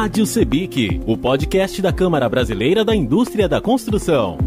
Rádio Sebic, o podcast da Câmara Brasileira da Indústria da Construção.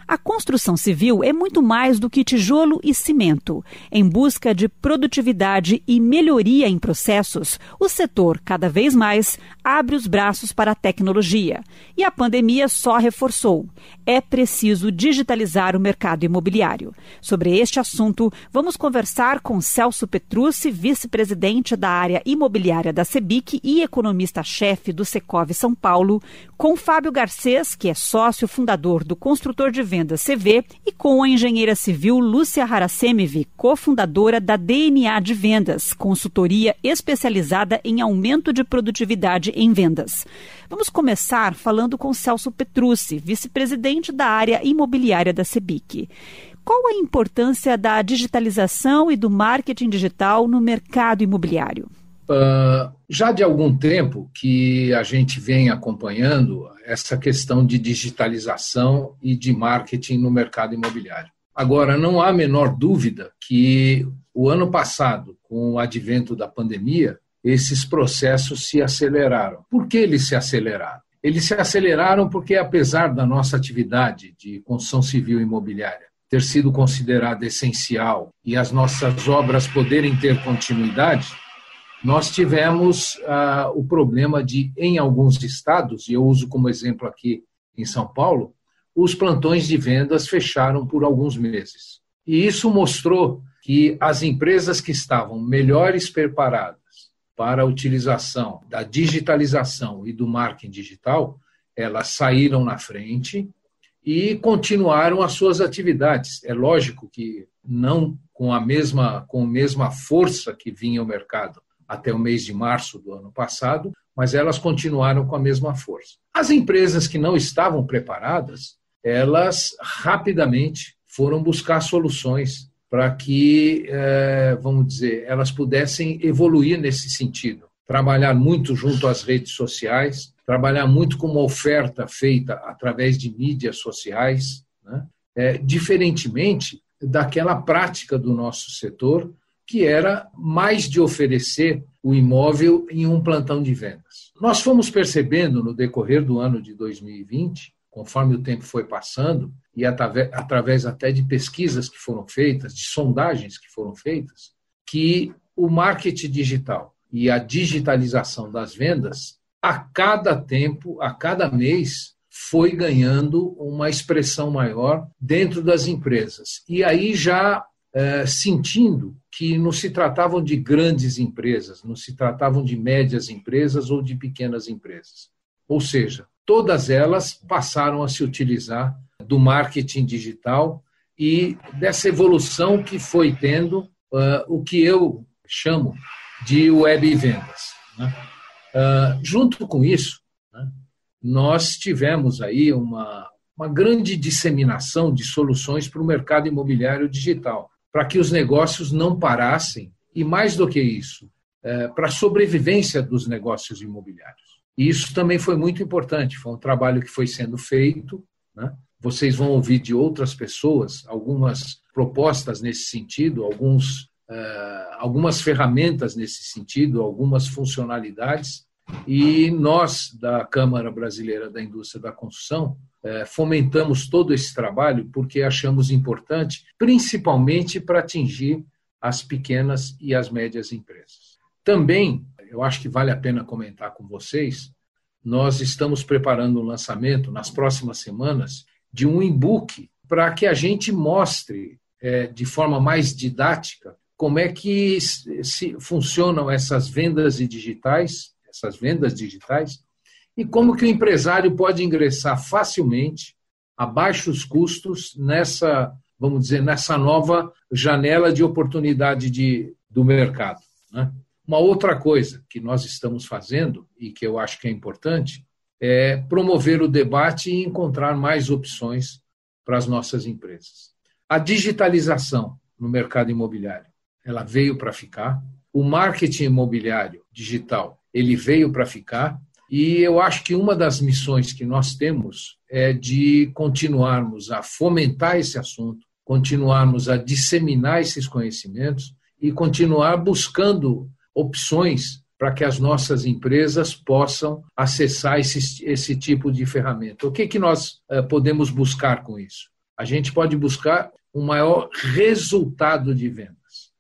A construção civil é muito mais do que tijolo e cimento. Em busca de produtividade e melhoria em processos, o setor, cada vez mais, abre os braços para a tecnologia. E a pandemia só reforçou. É preciso digitalizar o mercado imobiliário. Sobre este assunto, vamos conversar com Celso Petrucci, vice-presidente da área imobiliária da Sebic e economista-chefe do Secov São Paulo, com Fábio Garcês, que é sócio fundador do Construtor de Vendas CV, e com a engenheira civil Lúcia Harassemevi, cofundadora da DNA de Vendas, consultoria especializada em aumento de produtividade em vendas. Vamos começar falando com Celso Petrucci, vice-presidente da área imobiliária da Sebic. Qual a importância da digitalização e do marketing digital no mercado imobiliário? Já de algum tempo que a gente vem acompanhando essa questão de digitalização e de marketing no mercado imobiliário. Agora, não há a menor dúvida que o ano passado, com o advento da pandemia, esses processos se aceleraram. Por que eles se aceleraram? Eles se aceleraram porque, apesar da nossa atividade de construção civil e imobiliária ter sido considerada essencial e as nossas obras poderem ter continuidade, nós tivemos o problema de, em alguns estados, e eu uso como exemplo aqui em São Paulo, os plantões de vendas fecharam por alguns meses. E isso mostrou que as empresas que estavam melhores preparadas para a utilização da digitalização e do marketing digital, elas saíram na frente e continuaram as suas atividades. É lógico que não com a mesma força que vinha o mercado até o mês de março do ano passado, mas elas continuaram com a mesma força. As empresas que não estavam preparadas, elas rapidamente foram buscar soluções para que, vamos dizer, elas pudessem evoluir nesse sentido. Trabalhar muito junto às redes sociais, trabalhar muito com uma oferta feita através de mídias sociais, né? Diferentemente daquela prática do nosso setor, que era mais de oferecer o imóvel em um plantão de vendas. Nós fomos percebendo no decorrer do ano de 2020, conforme o tempo foi passando, e através até de pesquisas que foram feitas, de sondagens que foram feitas, que o marketing digital e a digitalização das vendas, a cada tempo, a cada mês, foi ganhando uma expressão maior dentro das empresas. E aí já sentindo que não se tratavam de grandes empresas, não se tratavam de médias empresas ou de pequenas empresas. Ou seja, todas elas passaram a se utilizar do marketing digital e dessa evolução que foi tendo o que eu chamo de web vendas, né? Junto com isso, né, nós tivemos aí uma grande disseminação de soluções para o mercado imobiliário digital, para que os negócios não parassem e, mais do que isso, para a sobrevivência dos negócios imobiliários. E isso também foi muito importante, foi um trabalho que foi sendo feito, né? Vocês vão ouvir de outras pessoas algumas propostas nesse sentido, algumas ferramentas nesse sentido, algumas funcionalidades, e nós, da Câmara Brasileira da Indústria da Construção, fomentamos todo esse trabalho porque achamos importante, principalmente para atingir as pequenas e as médias empresas. Também, eu acho que vale a pena comentar com vocês, nós estamos preparando um lançamento nas próximas semanas de um e-book para que a gente mostre de forma mais didática como é que funcionam essas vendas digitais, e como que o empresário pode ingressar facilmente, a baixos custos, nessa nova janela de oportunidade do mercado, né? Uma outra coisa que nós estamos fazendo, e que eu acho que é importante, é promover o debate e encontrar mais opções para as nossas empresas. A digitalização no mercado imobiliário, ela veio para ficar. O marketing imobiliário digital, ele veio para ficar. E eu acho que uma das missões que nós temos é de continuarmos a fomentar esse assunto, continuarmos a disseminar esses conhecimentos e continuar buscando opções para que as nossas empresas possam acessar esse tipo de ferramenta. O que nós podemos buscar com isso? A gente pode buscar um maior resultado de vendas.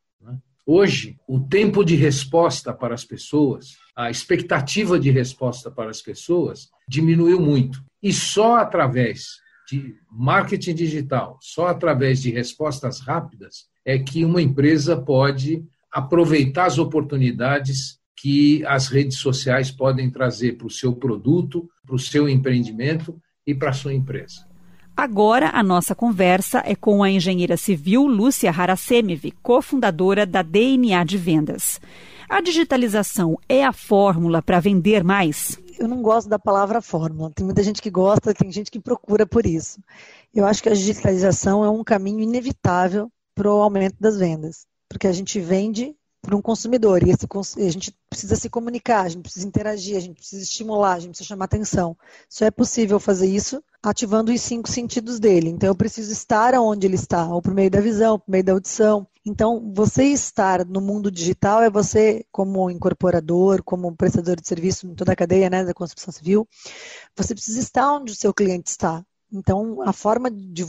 Hoje, o tempo de resposta para as pessoas, a expectativa de resposta para as pessoas diminuiu muito. E só através de marketing digital, só através de respostas rápidas, é que uma empresa pode aproveitar as oportunidades que as redes sociais podem trazer para o seu produto, para o seu empreendimento e para a sua empresa. Agora, a nossa conversa é com a engenheira civil Lúcia Harasemev, cofundadora da DNA de Vendas. A digitalização é a fórmula para vender mais? Eu não gosto da palavra fórmula. Tem muita gente que gosta, tem gente que procura por isso. Eu acho que a digitalização é um caminho inevitável para o aumento das vendas, porque a gente vende para um consumidor e a gente precisa se comunicar, a gente precisa interagir, a gente precisa estimular, a gente precisa chamar atenção. Só é possível fazer isso ativando os 5 sentidos dele. Então, eu preciso estar onde ele está, ou por meio da visão, por meio da audição. Então, você estar no mundo digital é você, como incorporador, como prestador de serviço em toda a cadeia, né, da construção civil, você precisa estar onde o seu cliente está. Então, a forma de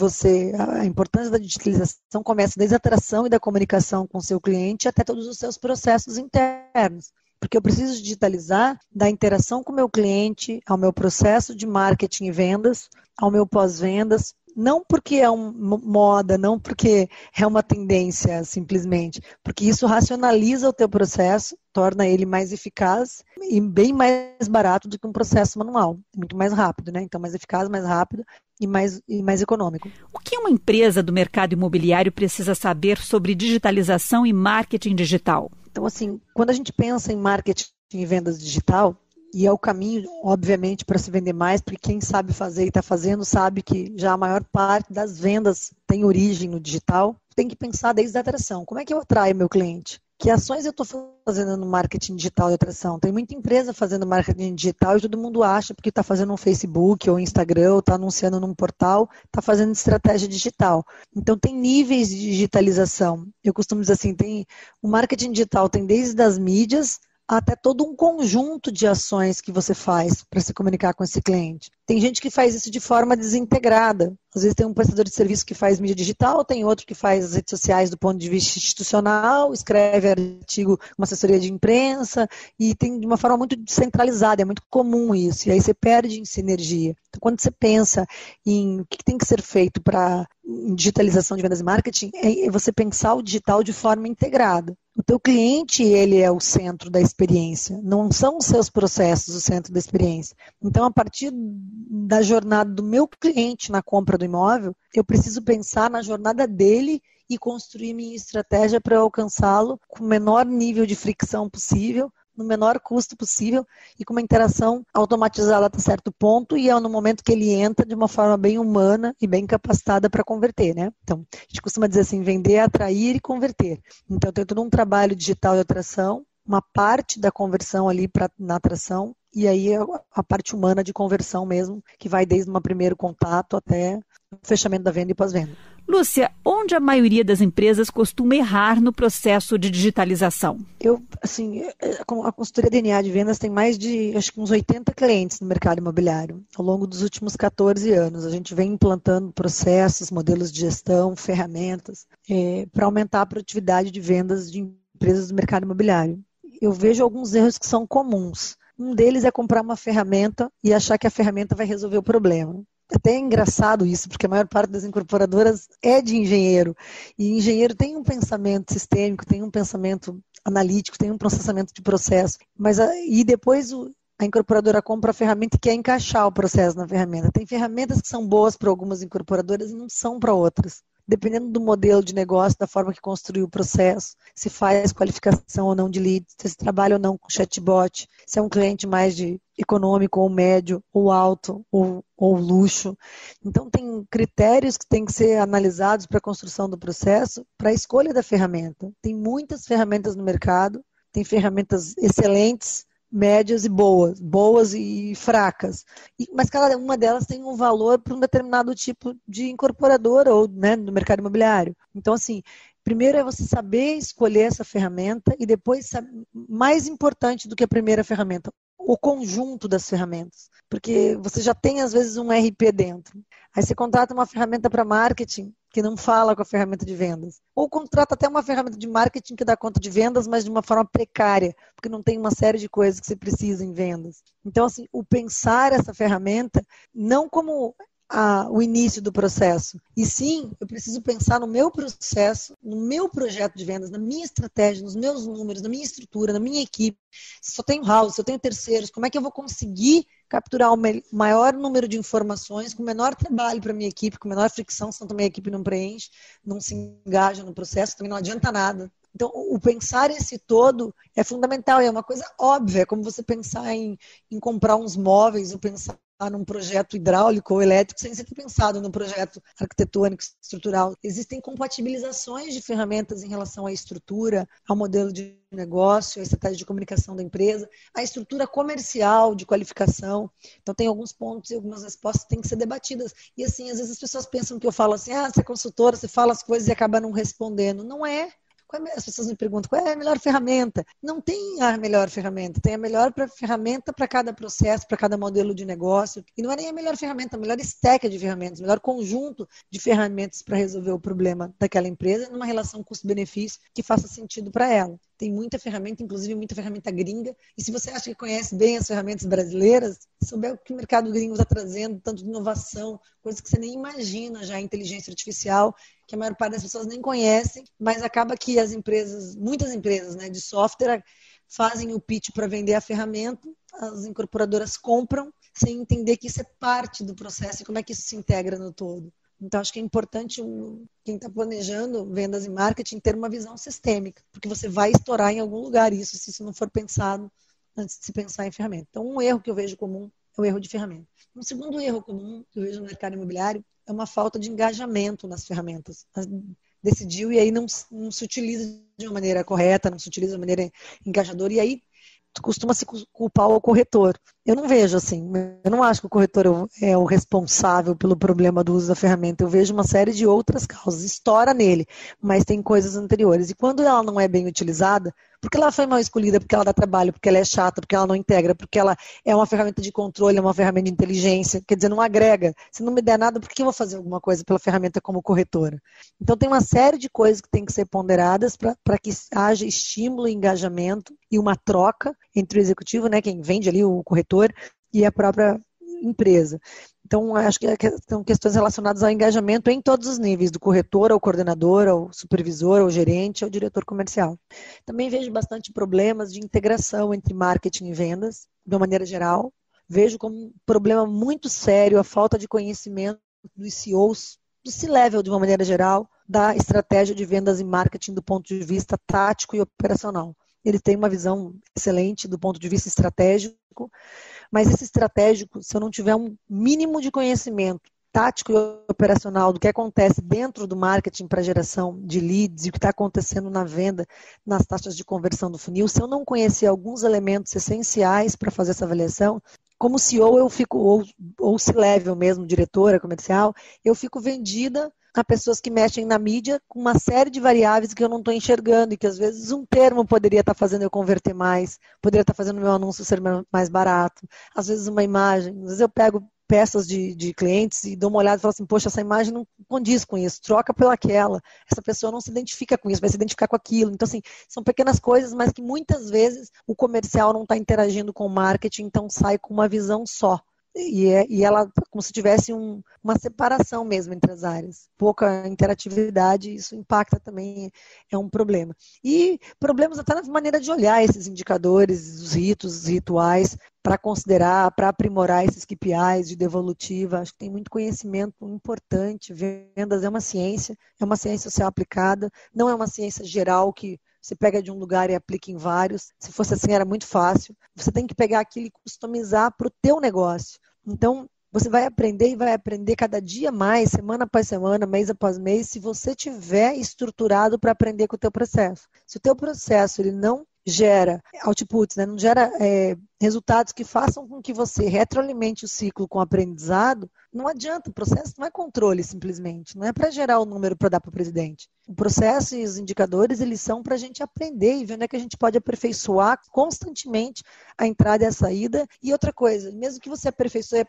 a importância da digitalização começa desde a atração e da comunicação com o seu cliente até todos os seus processos internos. Porque eu preciso digitalizar da interação com o meu cliente, ao meu processo de marketing e vendas, ao meu pós-vendas, não porque é uma moda, não porque é uma tendência simplesmente, porque isso racionaliza o teu processo, torna ele mais eficaz e bem mais barato do que um processo manual, muito mais rápido, né? Então, mais eficaz, mais rápido e mais econômico. O que uma empresa do mercado imobiliário precisa saber sobre digitalização e marketing digital? Então, assim, quando a gente pensa em marketing e vendas digital, e é o caminho, obviamente, para se vender mais, porque quem sabe fazer e está fazendo sabe que já a maior parte das vendas tem origem no digital. Tem que pensar desde a atração. Como é que eu atraio meu cliente? Que ações eu estou fazendo no marketing digital de atração? Tem muita empresa fazendo marketing digital e todo mundo acha porque está fazendo um Facebook ou Instagram, ou está anunciando num portal, está fazendo estratégia digital. Então, tem níveis de digitalização. Eu costumo dizer assim, o marketing digital tem desde as mídias até todo um conjunto de ações que você faz para se comunicar com esse cliente. Tem gente que faz isso de forma desintegrada. Às vezes tem um prestador de serviço que faz mídia digital, tem outro que faz as redes sociais do ponto de vista institucional, escreve artigo com uma assessoria de imprensa e tem de uma forma muito descentralizada, é muito comum isso. E aí você perde em sinergia. Então, quando você pensa em o que tem que ser feito para digitalização de vendas e marketing, é você pensar o digital de forma integrada. O teu cliente, ele é o centro da experiência, não são os seus processos o centro da experiência. Então, a partir da jornada do meu cliente na compra do imóvel, eu preciso pensar na jornada dele e construir minha estratégia para alcançá-lo com o menor nível de fricção possível, no menor custo possível e com uma interação automatizada até certo ponto e é no momento que ele entra de uma forma bem humana e bem capacitada para converter, né? Então, a gente costuma dizer assim, vender, atrair e converter. Então, tem todo um trabalho digital de atração, uma parte da conversão ali na atração e aí a parte humana de conversão mesmo, que vai desde um primeiro contato até o fechamento da venda e pós-venda. Lúcia, onde a maioria das empresas costuma errar no processo de digitalização? A consultoria DNA de vendas tem mais de, acho que uns 80 clientes no mercado imobiliário. Ao longo dos últimos 14 anos, a gente vem implantando processos, modelos de gestão, ferramentas, para aumentar a produtividade de vendas de empresas do mercado imobiliário. Eu vejo alguns erros que são comuns. Um deles é comprar uma ferramenta e achar que a ferramenta vai resolver o problema. Até é engraçado isso, porque a maior parte das incorporadoras é de engenheiro. E engenheiro tem um pensamento sistêmico, tem um pensamento analítico, tem um processamento de processo. E depois a incorporadora compra a ferramenta e quer encaixar o processo na ferramenta. Tem ferramentas que são boas para algumas incorporadoras e não são para outras. Dependendo do modelo de negócio, da forma que construiu o processo, se faz qualificação ou não de leads, se trabalha ou não com chatbot, se é um cliente mais de econômico ou médio, ou alto, ou luxo. Então, tem critérios que têm que ser analisados para a construção do processo, para a escolha da ferramenta. Tem muitas ferramentas no mercado, tem ferramentas excelentes, médias e boas e fracas. Mas cada uma delas tem um valor para um determinado tipo de incorporadora ou, né, do mercado imobiliário. Então, assim, primeiro é você saber escolher essa ferramenta e depois, mais importante do que a primeira ferramenta, o conjunto das ferramentas. Porque você já tem, às vezes, um RP dentro. Aí você contrata uma ferramenta para marketing que não fala com a ferramenta de vendas. Ou contrata até uma ferramenta de marketing que dá conta de vendas, mas de uma forma precária, porque não tem uma série de coisas que você precisa em vendas. Então, assim, o pensar essa ferramenta não como o início do processo, e sim, eu preciso pensar no meu processo, no meu projeto de vendas, na minha estratégia, nos meus números, na minha estrutura, na minha equipe. Se eu tenho house, se eu tenho terceiros, como é que eu vou conseguir capturar o maior número de informações com o menor trabalho para a minha equipe, com menor fricção, senão também a equipe não preenche, não se engaja no processo, também não adianta nada. Então, o pensar esse todo é fundamental, é uma coisa óbvia, é como você pensar em comprar uns móveis, ou pensar num projeto hidráulico ou elétrico sem ser pensado no projeto arquitetônico estrutural. Existem compatibilizações de ferramentas em relação à estrutura, ao modelo de negócio, à estratégia de comunicação da empresa, à estrutura comercial de qualificação. Então, tem alguns pontos e algumas respostas que têm que ser debatidas. E, assim, às vezes as pessoas pensam que eu falo assim, você é consultora, você fala as coisas e acaba não respondendo. Não é. As pessoas me perguntam qual é a melhor ferramenta. Não tem a melhor ferramenta, tem a melhor ferramenta para cada processo, para cada modelo de negócio. E não é nem a melhor ferramenta, a melhor stack de ferramentas, o melhor conjunto de ferramentas para resolver o problema daquela empresa numa relação custo-benefício que faça sentido para ela. Tem muita ferramenta, inclusive muita ferramenta gringa. E se você acha que conhece bem as ferramentas brasileiras, souber o que o mercado gringo está trazendo, tanto de inovação, coisas que você nem imagina já, inteligência artificial, que a maior parte das pessoas nem conhecem, mas acaba que as empresas, muitas empresas, né, de software fazem o pitch para vender a ferramenta, as incorporadoras compram sem entender que isso é parte do processo e como é que isso se integra no todo. Então, acho que é importante quem está planejando vendas e marketing ter uma visão sistêmica, porque você vai estourar em algum lugar isso, se isso não for pensado antes de se pensar em ferramenta. Então, um erro que eu vejo comum é o erro de ferramenta. Um segundo erro comum que eu vejo no mercado imobiliário é uma falta de engajamento nas ferramentas. Decidiu e aí não se utiliza de uma maneira correta, não se utiliza de uma maneira engajadora, e aí costuma se culpar o corretor. Eu não vejo assim, eu não acho que o corretor é o responsável pelo problema do uso da ferramenta. Eu vejo uma série de outras causas. Estoura nele, mas tem coisas anteriores. E quando ela não é bem utilizada, porque ela foi mal escolhida, porque ela dá trabalho, porque ela é chata, porque ela não integra, porque ela é uma ferramenta de controle, é uma ferramenta de inteligência, quer dizer, não agrega. Se não me der nada, por que eu vou fazer alguma coisa pela ferramenta como corretora? Então tem uma série de coisas que tem que ser ponderadas para que haja estímulo e engajamento e uma troca entre o executivo, né, quem vende ali, o corretor, e a própria empresa. Então, acho que são questões relacionadas ao engajamento em todos os níveis, do corretor ao coordenador, ao supervisor, ao gerente, ao diretor comercial. Também vejo bastante problemas de integração entre marketing e vendas, de uma maneira geral. Vejo como um problema muito sério a falta de conhecimento dos CEOs, do C-Level de uma maneira geral, da estratégia de vendas e marketing do ponto de vista tático e operacional. Eles têm uma visão excelente do ponto de vista estratégico, mas esse estratégico, se eu não tiver um mínimo de conhecimento tático e operacional do que acontece dentro do marketing para geração de leads e o que está acontecendo na venda, nas taxas de conversão do funil, se eu não conhecer alguns elementos essenciais para fazer essa avaliação, como CEO eu fico, ou C-Level mesmo, diretora comercial, eu fico vendida a pessoas que mexem na mídia com uma série de variáveis que eu não estou enxergando e que às vezes um termo poderia estar fazendo eu converter mais, poderia estar fazendo o meu anúncio ser mais barato, às vezes uma imagem, às vezes eu pego peças de clientes e dou uma olhada e falo assim, poxa, essa imagem não condiz com isso, troca pelaquela, essa pessoa não se identifica com isso, vai se identificar com aquilo. Então, assim, são pequenas coisas, mas que muitas vezes o comercial não está interagindo com o marketing, então sai com uma visão só. E ela, como se tivesse uma separação mesmo entre as áreas. Pouca interatividade, isso impacta também, é um problema. E problemas até na maneira de olhar esses indicadores, os ritos, os rituais, para considerar, para aprimorar esses KPIs de devolutiva. Acho que tem muito conhecimento importante. Vendas é uma ciência social aplicada, não é uma ciência geral que você pega de um lugar e aplica em vários. Se fosse assim, era muito fácil. Você tem que pegar aquilo e customizar para o teu negócio. Então, você vai aprender e vai aprender cada dia mais, semana após semana, mês após mês, se você tiver estruturado para aprender com o teu processo. Se o teu processo ele não gera outputs, né? Não gera resultados que façam com que você retroalimente o ciclo com aprendizado, não adianta, o processo não é controle simplesmente, não é para gerar o número para dar para o presidente. O processo e os indicadores, eles são para a gente aprender e ver onde é que a gente pode aperfeiçoar constantemente a entrada e a saída. E outra coisa, mesmo que você aperfeiçoe,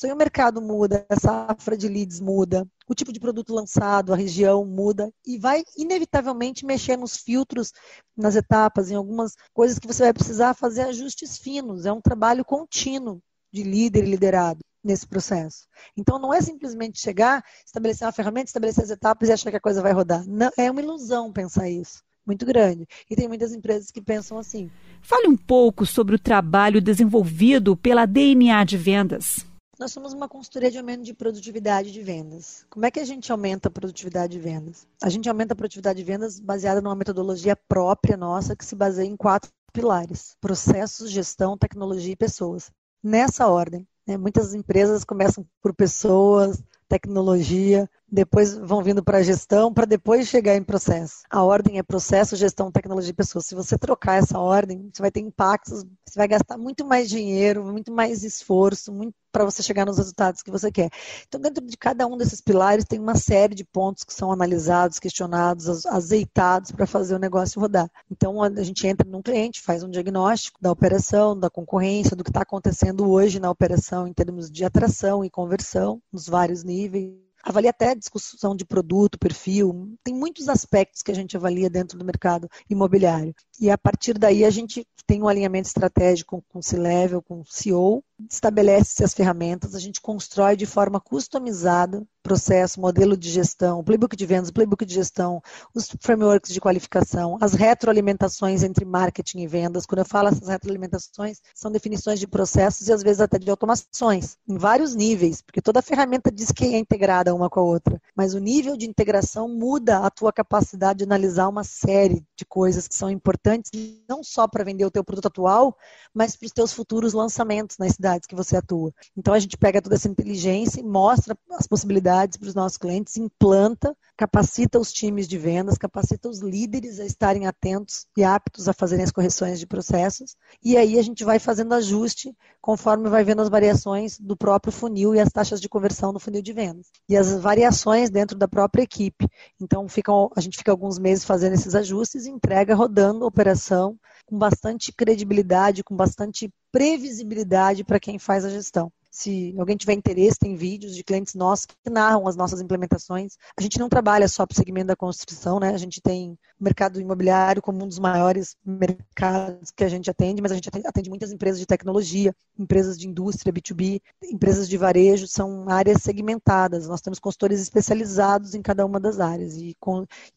e o mercado muda, a safra de leads muda, o tipo de produto lançado, a região muda e vai inevitavelmente mexer nos filtros, nas etapas, em algumas coisas que você vai precisar fazer ajustes finos. É um trabalho contínuo de líder e liderado nesse processo. Então, não é simplesmente chegar, estabelecer uma ferramenta, estabelecer as etapas e achar que a coisa vai rodar. Não, é uma ilusão pensar isso. Muito grande. E tem muitas empresas que pensam assim. Fale um pouco sobre o trabalho desenvolvido pela DNA de Vendas. Nós somos uma consultoria de aumento de produtividade de vendas. Como é que a gente aumenta a produtividade de vendas? A gente aumenta a produtividade de vendas baseada numa metodologia própria nossa que se baseia em 4 pilares: processos, gestão, tecnologia e pessoas. Nessa ordem. Muitas empresas começam por pessoas, tecnologia, depois vão vindo para a gestão, para depois chegar em processo. A ordem é processo, gestão, tecnologia e pessoas. Se você trocar essa ordem, você vai ter impactos, você vai gastar muito mais dinheiro, muito mais esforço, para você chegar nos resultados que você quer. Então, dentro de cada um desses pilares, tem uma série de pontos que são analisados, questionados, azeitados para fazer o negócio rodar. Então, a gente entra num cliente, faz um diagnóstico da operação, da concorrência, do que está acontecendo hoje na operação em termos de atração e conversão, nos vários níveis. Avalia até discussão de produto, perfil, tem muitos aspectos que a gente avalia dentro do mercado imobiliário. E a partir daí a gente tem um alinhamento estratégico com o C-Level, com o CEO, estabelece as ferramentas, a gente constrói de forma customizada processo, modelo de gestão, playbook de vendas, playbook de gestão, os frameworks de qualificação, as retroalimentações entre marketing e vendas. Quando eu falo essas retroalimentações, são definições de processos e às vezes até de automações, em vários níveis, porque toda ferramenta diz que é integrada uma com a outra, mas o nível de integração muda a tua capacidade de analisar uma série de coisas que são importantes, não só para vender o teu produto atual, mas para os teus futuros lançamentos nas cidades que você atua. Então a gente pega toda essa inteligência e mostra as possibilidades para os nossos clientes, implanta, capacita os times de vendas, capacita os líderes a estarem atentos e aptos a fazerem as correções de processos, e aí a gente vai fazendo ajuste conforme vai vendo as variações do próprio funil e as taxas de conversão no funil de vendas. E as variações dentro da própria equipe. Então a gente fica alguns meses fazendo esses ajustes e entrega rodando a operação com bastante credibilidade, com bastante previsibilidade para quem faz a gestão. Se alguém tiver interesse, tem vídeos de clientes nossos que narram as nossas implementações. A gente não trabalha só para o segmento da construção, né? A gente tem o mercado imobiliário como um dos maiores mercados que a gente atende, mas a gente atende muitas empresas de tecnologia, empresas de indústria, B2B, empresas de varejo, são áreas segmentadas. Nós temos consultores especializados em cada uma das áreas. E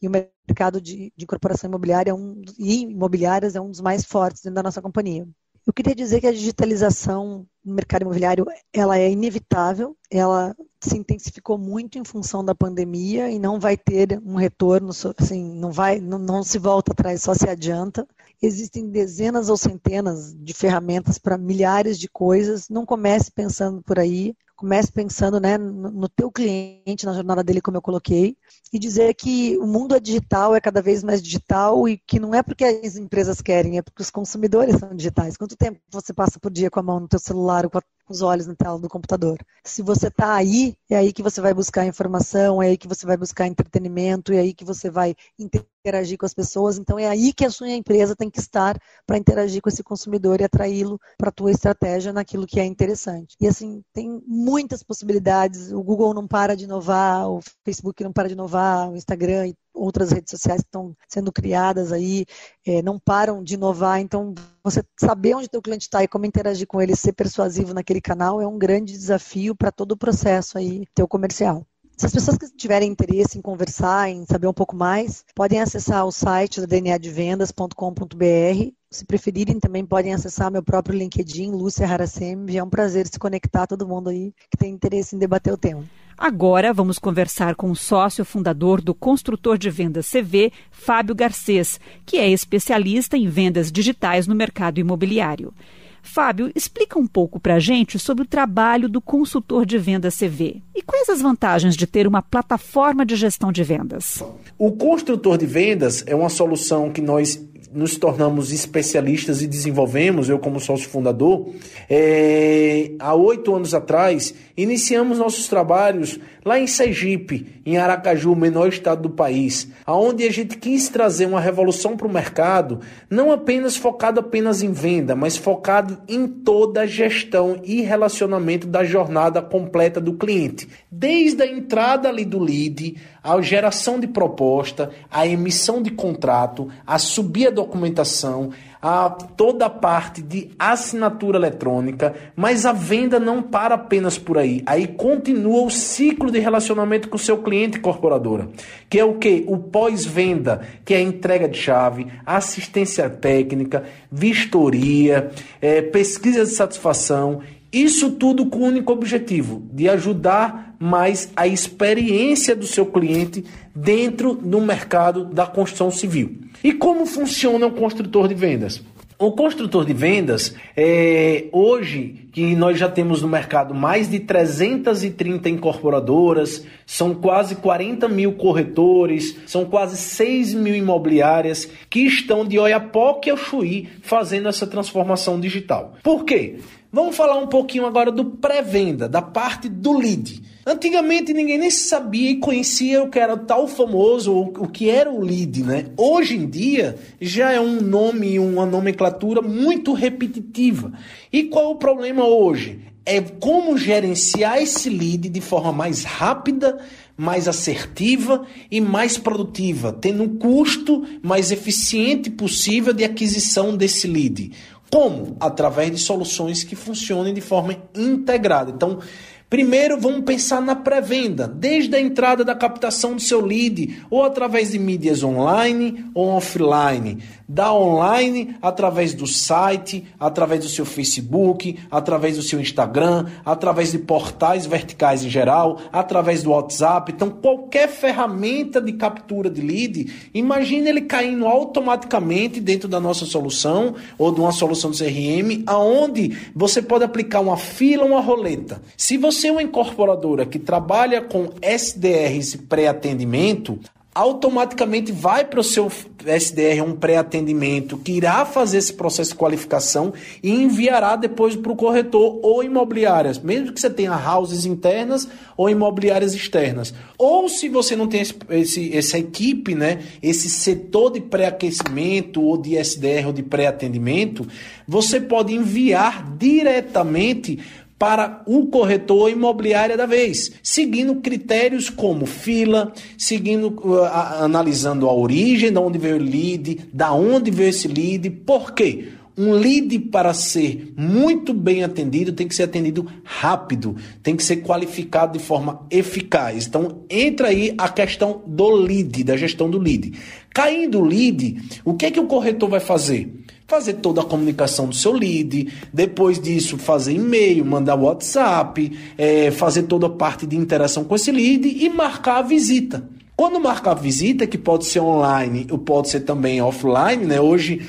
o mercado de incorporação imobiliária e imobiliárias é um dos mais fortes dentro da nossa companhia. Eu queria dizer que a digitalização no mercado imobiliário, ela é inevitável, ela se intensificou muito em função da pandemia e não vai ter um retorno, assim, não se volta atrás, só se adianta. Existem dezenas ou centenas de ferramentas para milhares de coisas, não comece pensando por aí, comece pensando, né, no teu cliente, na jornada dele, como eu coloquei, e dizer que o mundo é digital, é cada vez mais digital e que não é porque as empresas querem, é porque os consumidores são digitais. Quanto tempo você passa por dia com a mão no teu celular ou com os olhos na tela do computador? Se você está aí, é aí que você vai buscar informação, é aí que você vai buscar entretenimento, é aí que você vai interagir com as pessoas. Então é aí que a sua empresa tem que estar para interagir com esse consumidor e atraí-lo para a tua estratégia naquilo que é interessante. E assim, tem muitas possibilidades. O Google não para de inovar, o Facebook não para de inovar, o Instagram e outras redes sociais que estão sendo criadas aí não param de inovar. Então, você saber onde o teu cliente está e como interagir com ele, ser persuasivo naquele canal é um grande desafio para todo o processo aí teu comercial. Se as pessoas que tiverem interesse em conversar, em saber um pouco mais, podem acessar o site da dnadevendas.com.br. Se preferirem, também podem acessar meu próprio LinkedIn, Lúcia Haracem. É um prazer se conectar a todo mundo aí que tem interesse em debater o tema. Agora vamos conversar com o sócio fundador do Construtor de Vendas CV, Fábio Garcês, que é especialista em vendas digitais no mercado imobiliário. Fábio, explica um pouco para a gente sobre o trabalho do consultor de vendas CV. E quais as vantagens de ter uma plataforma de gestão de vendas? O construtor de vendas é uma solução que nós nos tornamos especialistas e desenvolvemos, eu como sócio fundador, há 8 anos atrás, iniciamos nossos trabalhos lá em Sergipe, em Aracaju, o menor estado do país, onde a gente quis trazer uma revolução para o mercado, não apenas focado apenas em venda, mas focado em toda a gestão e relacionamento da jornada completa do cliente. Desde a entrada ali do lead, a geração de proposta, a emissão de contrato, a subir a documentação, a toda a parte de assinatura eletrônica, mas a venda não para apenas por aí. Aí continua o ciclo de relacionamento com o seu cliente incorporadora, que é o quê? O pós-venda, que é a entrega de chave, assistência técnica, vistoria, pesquisa de satisfação. Isso tudo com o único objetivo de ajudar mais a experiência do seu cliente dentro do mercado da construção civil. E como funciona o construtor de vendas? O construtor de vendas, hoje, que nós já temos no mercado mais de 330 incorporadoras, são quase 40 mil corretores, são quase 6 mil imobiliárias que estão de Oiapoque ao Chuí fazendo essa transformação digital. Por quê? Vamos falar um pouquinho agora do pré-venda, da parte do lead. Antigamente ninguém nem sabia e conhecia o que era o tal famoso, o que era o lead, né? Hoje em dia já é um nome, uma nomenclatura muito repetitiva. E qual é o problema hoje? É como gerenciar esse lead de forma mais rápida, mais assertiva e mais produtiva, tendo um custo mais eficiente possível de aquisição desse lead. Como? Através de soluções que funcionem de forma integrada. Então, primeiro vamos pensar na pré-venda, desde a entrada da captação do seu lead, ou através de mídias online ou offline. Da online, através do site, através do seu Facebook, através do seu Instagram, através de portais verticais em geral, através do WhatsApp. Então, qualquer ferramenta de captura de lead, imagine ele caindo automaticamente dentro da nossa solução ou de uma solução do CRM, aonde você pode aplicar uma fila, uma roleta. Se você é uma incorporadora que trabalha com SDRs pré-atendimento, automaticamente vai para o seu SDR um pré-atendimento que irá fazer esse processo de qualificação e enviará depois para o corretor ou imobiliárias, mesmo que você tenha houses internas ou imobiliárias externas. Ou se você não tem essa equipe, né, esse setor de pré-aquecimento ou de SDR ou de pré-atendimento, você pode enviar diretamente para o corretor imobiliário da vez, seguindo critérios como fila, analisando a origem, de onde veio o lead, da onde veio esse lead. Por quê? Um lead, para ser muito bem atendido, tem que ser atendido rápido, tem que ser qualificado de forma eficaz. Então, entra aí a questão do lead, da gestão do lead. Caindo o lead, o que é que o corretor vai fazer? Fazer toda a comunicação do seu lead, depois disso fazer e-mail, mandar WhatsApp, fazer toda a parte de interação com esse lead e marcar a visita. Quando marcar a visita, que pode ser online ou pode ser também offline, né? Hoje,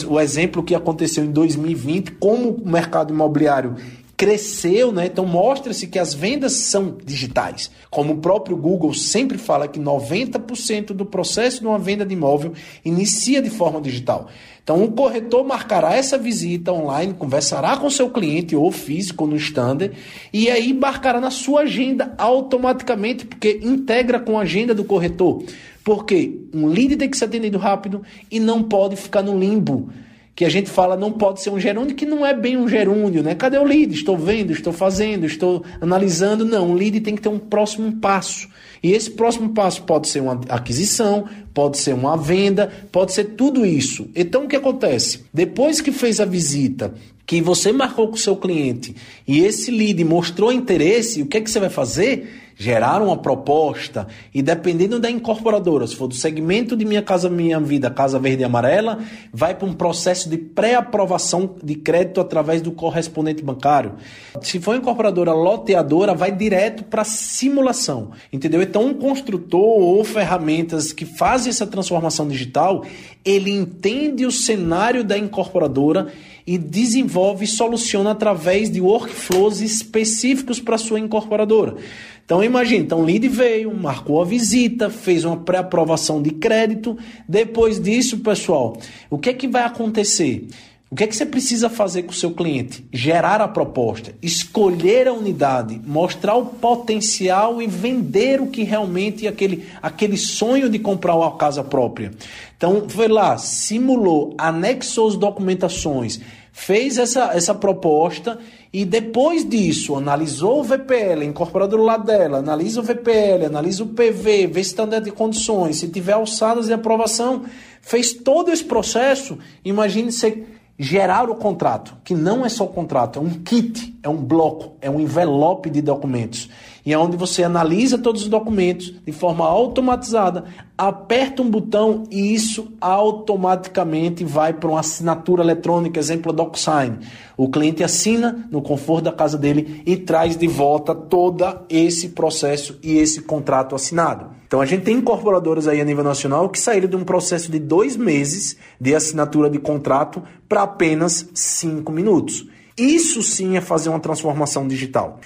o exemplo que aconteceu em 2020, como o mercado imobiliário cresceu, né? Então mostra-se que as vendas são digitais. Como o próprio Google sempre fala que 90% do processo de uma venda de imóvel inicia de forma digital. Então o corretor marcará essa visita online, conversará com seu cliente ou físico no stand e aí embarcará na sua agenda automaticamente, porque integra com a agenda do corretor. Porque um lead tem que ser atendido rápido e não pode ficar no limbo. Que a gente fala não pode ser um gerúndio, que não é bem um gerúndio, né? Cadê o lead? Estou vendo, estou fazendo, estou analisando. Não, o lead tem que ter um próximo passo. E esse próximo passo pode ser uma aquisição, pode ser uma venda, pode ser tudo isso. Então o que acontece? Depois que fez a visita, que você marcou com o seu cliente e esse lead mostrou interesse, o que é que você vai fazer? Gerar uma proposta e dependendo da incorporadora, se for do segmento de Minha Casa Minha Vida, Casa Verde e Amarela, vai para um processo de pré-aprovação de crédito através do correspondente bancário. Se for uma incorporadora loteadora, vai direto para simulação, entendeu? Então um construtor ou ferramentas que fazem essa transformação digital, ele entende o cenário da incorporadora e desenvolve e soluciona através de workflows específicos para a sua incorporadora. Então imagine, o lead veio, marcou a visita, fez uma pré-aprovação de crédito. Depois disso, pessoal, o que é que vai acontecer? O que é que você precisa fazer com o seu cliente? Gerar a proposta, escolher a unidade, mostrar o potencial e vender o que realmente aquele sonho de comprar uma casa própria. Então, foi lá, simulou, anexou as documentações, fez essa proposta e depois disso analisou o VPL, incorporado do lado dela, analisa o VPL, analisa o PV, vê se está dentro de condições, se tiver alçadas de aprovação, fez todo esse processo. Imagine você gerar o contrato, que não é só o contrato, é um kit, é um bloco, é um envelope de documentos. E é onde você analisa todos os documentos de forma automatizada, aperta um botão e isso automaticamente vai para uma assinatura eletrônica, exemplo DocuSign. O cliente assina no conforto da casa dele e traz de volta todo esse processo e esse contrato assinado. Então a gente tem incorporadoras aí a nível nacional que saíram de um processo de 2 meses de assinatura de contrato para apenas 5 minutos. Isso sim é fazer uma transformação digital.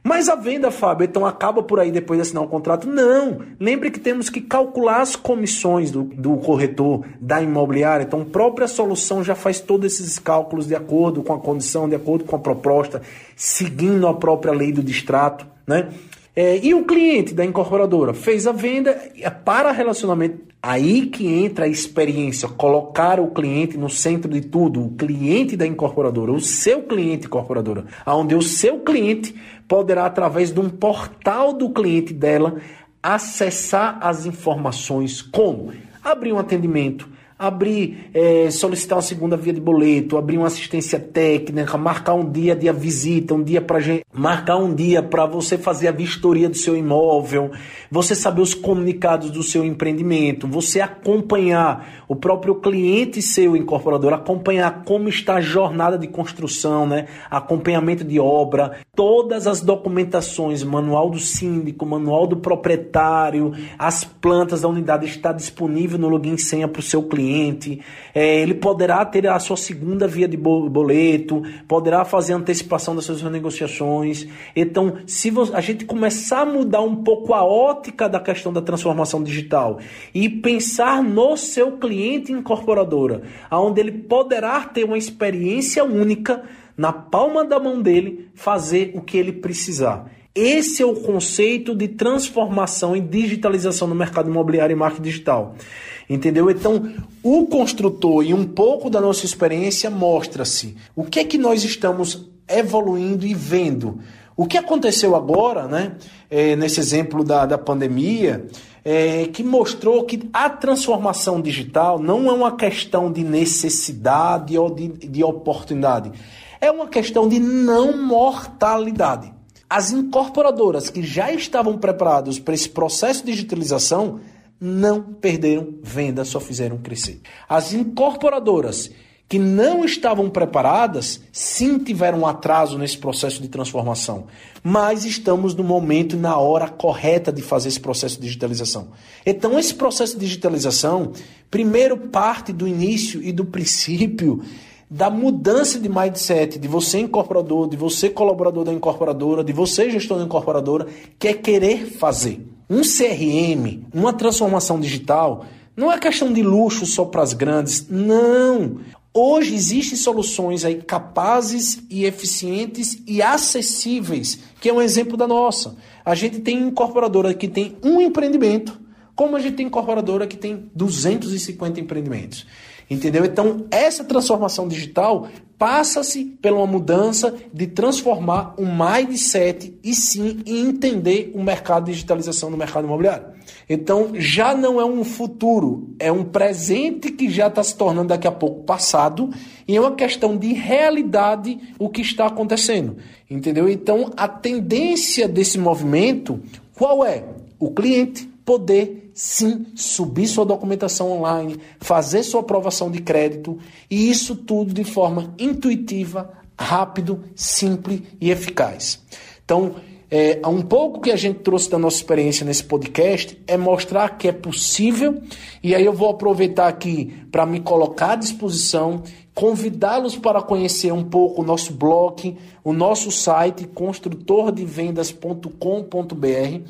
Mas a venda, Fábio, então acaba por aí depois de assinar o contrato? Não. Lembre que temos que calcular as comissões do corretor, da imobiliária. Então a própria solução já faz todos esses cálculos de acordo com a condição, de acordo com a proposta, seguindo a própria lei do distrato, né? E o cliente da incorporadora fez a venda para relacionamento. Aí que entra a experiência, colocar o cliente no centro de tudo, o cliente da incorporadora, o seu cliente incorporadora, onde o seu cliente poderá, através de um portal do cliente dela, acessar as informações como abrir um atendimento, solicitar uma segunda via de boleto, abrir uma assistência técnica, marcar um dia de visita, marcar um dia para você fazer a vistoria do seu imóvel, você saber os comunicados do seu empreendimento, você acompanhar o próprio cliente seu incorporador, acompanhar como está a jornada de construção, né? Acompanhamento de obra, todas as documentações, manual do síndico, manual do proprietário, as plantas da unidade está disponível no login e senha para o seu cliente. Ele poderá ter a sua segunda via de boleto, poderá fazer antecipação das suas negociações. Então, se a gente começar a mudar um pouco a ótica da questão da transformação digital e pensar no seu cliente incorporadora, onde ele poderá ter uma experiência única, na palma da mão dele, fazer o que ele precisar. Esse é o conceito de transformação e digitalização no mercado imobiliário e marketing digital. Entendeu? Então, o construtor e um pouco da nossa experiência mostra-se o que é que nós estamos evoluindo e vendo. O que aconteceu agora, né, nesse exemplo da pandemia, que mostrou que a transformação digital não é uma questão de necessidade ou de oportunidade. É uma questão de não mortalidade. As incorporadoras que já estavam preparadas para esse processo de digitalização não perderam venda, só fizeram crescer. As incorporadoras que não estavam preparadas, sim tiveram um atraso nesse processo de transformação. Mas estamos no momento e na hora correta de fazer esse processo de digitalização. Então, esse processo de digitalização, primeiro parte do início e do princípio da mudança de mindset, de você incorporador, de você colaborador da incorporadora, de você gestor da incorporadora, que é querer fazer. Um CRM, uma transformação digital, não é questão de luxo só para as grandes, não. Hoje existem soluções aí capazes e eficientes e acessíveis, que é um exemplo da nossa. A gente tem incorporadora que tem um empreendimento, como a gente tem incorporadora que tem 250 empreendimentos. Entendeu? Então, essa transformação digital passa-se pela uma mudança de transformar um mindset e sim entender o mercado de digitalização no mercado imobiliário. Então, já não é um futuro, é um presente que já está se tornando daqui a pouco passado e é uma questão de realidade o que está acontecendo. Entendeu? Então, a tendência desse movimento, qual é? O cliente poder, sim, subir sua documentação online, fazer sua aprovação de crédito, e isso tudo de forma intuitiva, rápido, simples e eficaz. Então, um pouco que a gente trouxe da nossa experiência nesse podcast é mostrar que é possível, e aí eu vou aproveitar aqui para me colocar à disposição, convidá-los para conhecer um pouco o nosso blog, o nosso site construtordevendas.com.br,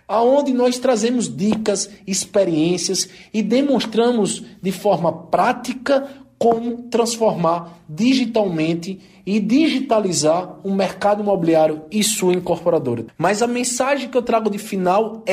aonde nós trazemos dicas, experiências e demonstramos de forma prática como transformar digitalmente e digitalizar o mercado imobiliário e sua incorporadora. Mas a mensagem que eu trago de final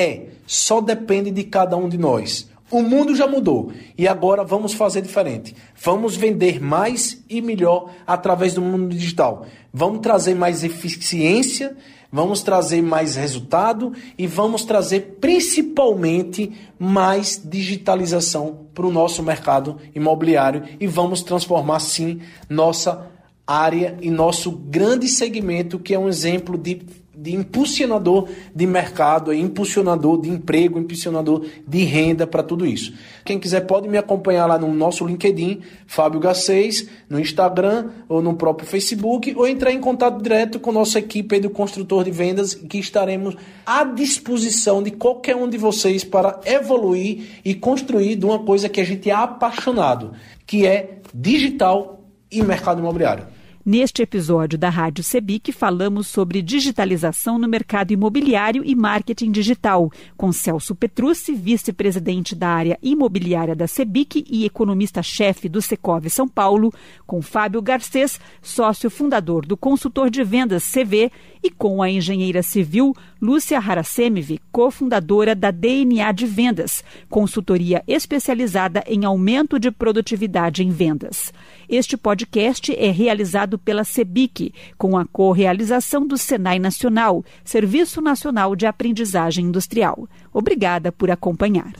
só depende de cada um de nós. O mundo já mudou e agora vamos fazer diferente. Vamos vender mais e melhor através do mundo digital. Vamos trazer mais eficiência, vamos trazer mais resultado e vamos trazer principalmente mais digitalização para o nosso mercado imobiliário e vamos transformar sim nossa área e nosso grande segmento, que é um exemplo de impulsionador de mercado, impulsionador de emprego, impulsionador de renda para tudo isso. Quem quiser pode me acompanhar lá no nosso LinkedIn, Fábio Garcês, no Instagram ou no próprio Facebook, ou entrar em contato direto com nossa equipe aí do Construtor de Vendas, que estaremos à disposição de qualquer um de vocês para evoluir e construir de uma coisa que a gente é apaixonado, que é digital e mercado imobiliário. Neste episódio da Rádio Sebic, falamos sobre digitalização no mercado imobiliário e marketing digital, com Celso Petrucci, vice-presidente da área imobiliária da Sebic e economista-chefe do Secov São Paulo, com Fábio Garcês, sócio fundador do consultor de vendas CV, e com a engenheira civil Lúcia Harasemivi, cofundadora da DNA de Vendas, consultoria especializada em aumento de produtividade em vendas. Este podcast é realizado pela Sebic, com a co-realização do Senai Nacional, Serviço Nacional de Aprendizagem Industrial. Obrigada por acompanhar.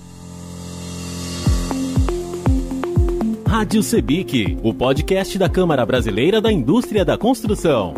Rádio Sebic, o podcast da Câmara Brasileira da Indústria da Construção.